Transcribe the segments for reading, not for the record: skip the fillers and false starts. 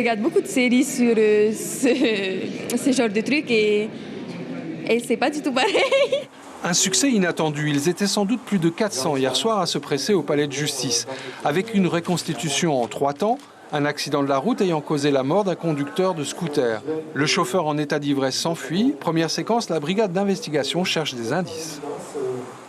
regarde beaucoup de séries sur ce genre de trucs et c'est pas du tout pareil. Un succès inattendu. Ils étaient sans doute plus de 400 hier soir à se presser au palais de justice. Avec une reconstitution en 3 temps, un accident de la route ayant causé la mort d'un conducteur de scooter. Le chauffeur en état d'ivresse s'enfuit. Première séquence, la brigade d'investigation cherche des indices.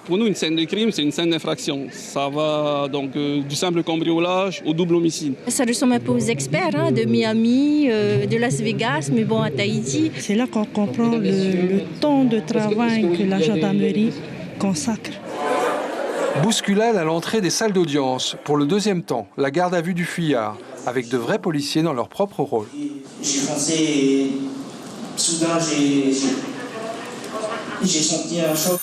Pour nous, une scène de crime, c'est une scène d'infraction. Ça va donc du simple cambriolage au double homicide. Ça ressemble un peu aux experts de Miami, de Las Vegas, mais bon, à Tahiti. C'est là qu'on comprend le temps de travail que la gendarmerie consacre. Bousculade à l'entrée des salles d'audience. Pour le deuxième temps, la garde à vue du fuyard, avec de vrais policiers dans leur propre rôle. J'ai foncé et soudain j'ai senti un choc.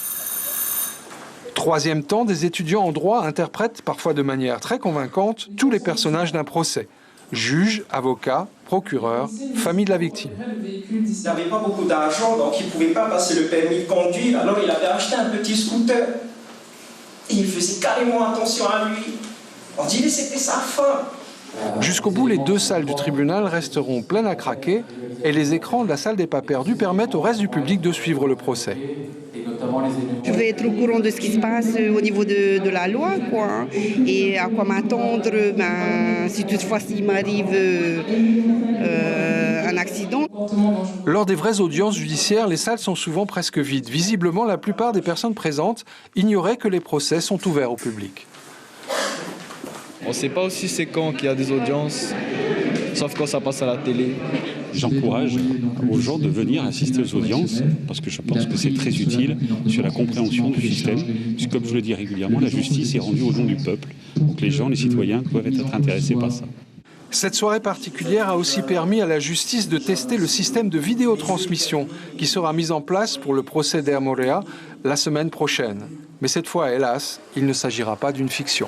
Troisième temps, des étudiants en droit interprètent, parfois de manière très convaincante, tous les personnages d'un procès. Juges, avocats, procureurs, famille de la victime. Il n'avait pas beaucoup d'argent, donc il ne pouvait pas passer le permis de conduire. Alors il avait acheté un petit scooter. Et il faisait carrément attention à lui. On dirait que c'était sa fin. Jusqu'au bout, les 2 salles du tribunal resteront pleines à craquer et les écrans de la salle des pas perdus permettent au reste du public de suivre le procès. Je veux être au courant de ce qui se passe au niveau de la loi, quoi. Et à quoi m'attendre, si toutefois il m'arrive un accident. Lors des vraies audiences judiciaires, les salles sont souvent presque vides. Visiblement, la plupart des personnes présentes ignoraient que les procès sont ouverts au public. On ne sait pas aussi c'est quand qu'il y a des audiences, sauf quand ça passe à la télé. J'encourage aux gens de venir assister aux audiences parce que je pense que c'est très utile sur la compréhension du système. Puisque, comme je le dis régulièrement, la justice est rendue au nom du peuple. Donc les gens, les citoyens doivent être intéressés par ça. Cette soirée particulière a aussi permis à la justice de tester le système de vidéotransmission qui sera mis en place pour le procès d'Air Morea la semaine prochaine. Mais cette fois, hélas, il ne s'agira pas d'une fiction.